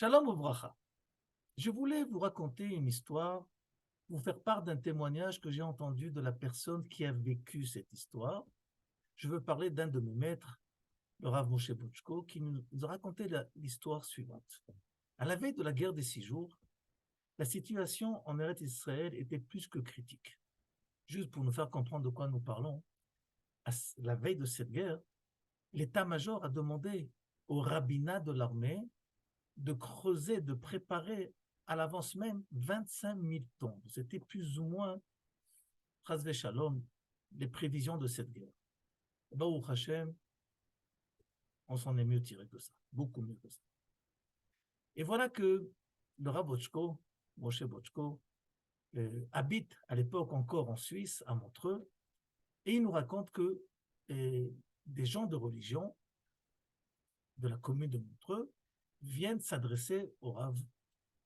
Shalom Ouvracha. Je voulais vous raconter une histoire, vous faire part d'un témoignage que j'ai entendu de la personne qui a vécu cette histoire. Je veux parler d'un de mes maîtres, le Rav Moshe Bochko, qui nous a raconté l'histoire suivante. À la veille de la guerre des 6 jours, la situation en Eretz Israël était plus que critique. Juste pour nous faire comprendre de quoi nous parlons, à la veille de cette guerre, l'état-major a demandé au rabbinat de l'armée de creuser, de préparer à l'avance même 25 000 tombes. C'était plus ou moins, Chas Shalom, les prévisions de cette guerre. Baruch Hashem, on s'en est mieux tiré que ça, beaucoup mieux que ça. Et voilà que le Rav Bochko, Moshe Bochko, habite à l'époque encore en Suisse, à Montreux, et il nous raconte que des gens de religion de la commune de Montreux viennent s'adresser au Rav.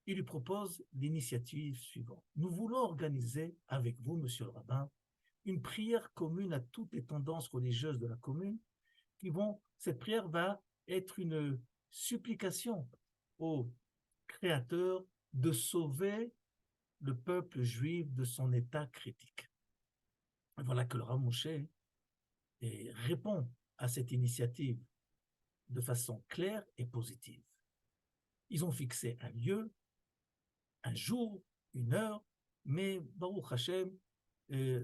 Il lui propose l'initiative suivante. Nous voulons organiser avec vous, monsieur le rabbin, une prière commune à toutes les tendances religieuses de la commune. Cette prière va être une supplication au Créateur de sauver le peuple juif de son état critique. Et voilà que le Rav Moshe répond à cette initiative de façon claire et positive. Ils ont fixé un lieu, un jour, une heure, mais Baruch Hashem,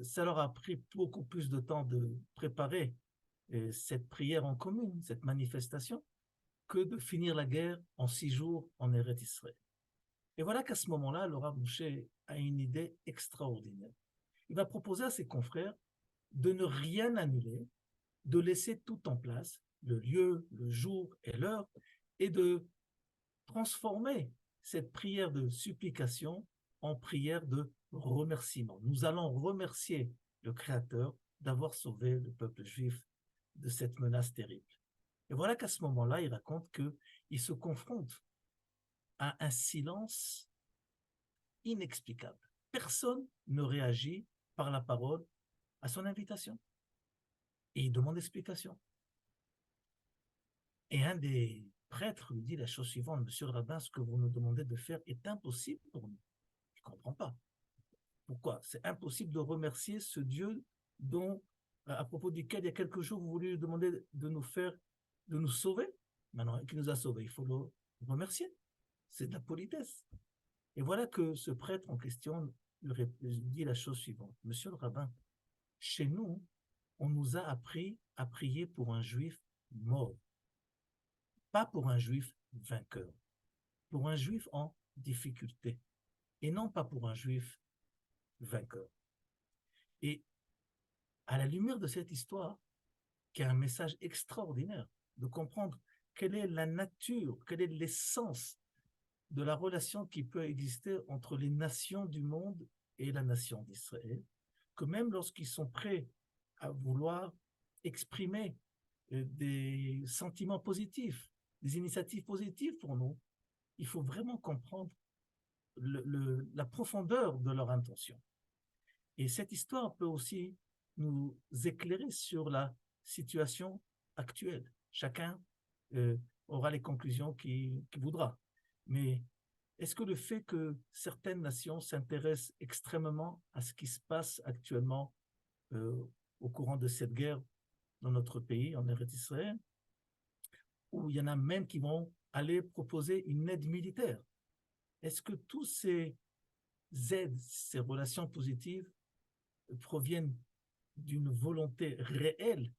ça leur a pris beaucoup plus de temps de préparer cette prière en commune, cette manifestation, que de finir la guerre en 6 jours en Eretz Israël. Et voilà qu'à ce moment-là, le Rav Moshe a une idée extraordinaire. Il va proposer à ses confrères de ne rien annuler, de laisser tout en place, le lieu, le jour et l'heure, et de transformer cette prière de supplication en prière de remerciement. Nous allons remercier le Créateur d'avoir sauvé le peuple juif de cette menace terrible. Et voilà qu'à ce moment-là, il raconte qu'il se confronte à un silence inexplicable. Personne ne réagit par la parole à son invitation. Et il demande explication. Et un des prêtres lui dit la chose suivante: Monsieur le rabbin, ce que vous nous demandez de faire est impossible pour nous. Je ne comprends pas. Pourquoi? C'est impossible de remercier ce Dieu dont, à propos duquel il y a quelques jours, vous voulez lui demander de nous sauver. Maintenant qu'il nous a sauvés, il faut le remercier. C'est de la politesse. Et voilà que ce prêtre en question dit la chose suivante: Monsieur le rabbin, chez nous, on nous a appris à prier pour un juif mort, pas pour un juif vainqueur, pour un juif en difficulté, et non pas pour un juif vainqueur. Et à la lumière de cette histoire, qui a un message extraordinaire, de comprendre quelle est la nature, quelle est l'essence de la relation qui peut exister entre les nations du monde et la nation d'Israël, que même lorsqu'ils sont prêts à vouloir exprimer des sentiments positifs, des initiatives positives pour nous, il faut vraiment comprendre la profondeur de leur intention. Et cette histoire peut aussi nous éclairer sur la situation actuelle. Chacun aura les conclusions qu'il voudra. Mais est-ce que le fait que certaines nations s'intéressent extrêmement à ce qui se passe actuellement au courant de cette guerre dans notre pays, en Eretz Israël, où il y en a même qui vont aller proposer une aide militaire, est-ce que tous ces aides, ces relations positives proviennent d'une volonté réelle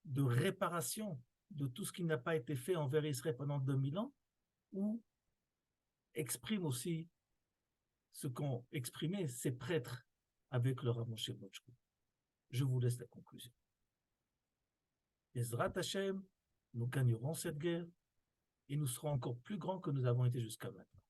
de réparation de tout ce qui n'a pas été fait envers Israël pendant 2000 ans, ou expriment aussi ce qu'ont exprimé ces prêtres avec leur Rav Moshe Bochko? Je vous laisse la conclusion. Ezrat Hashem, nous gagnerons cette guerre et nous serons encore plus grands que nous avons été jusqu'à maintenant.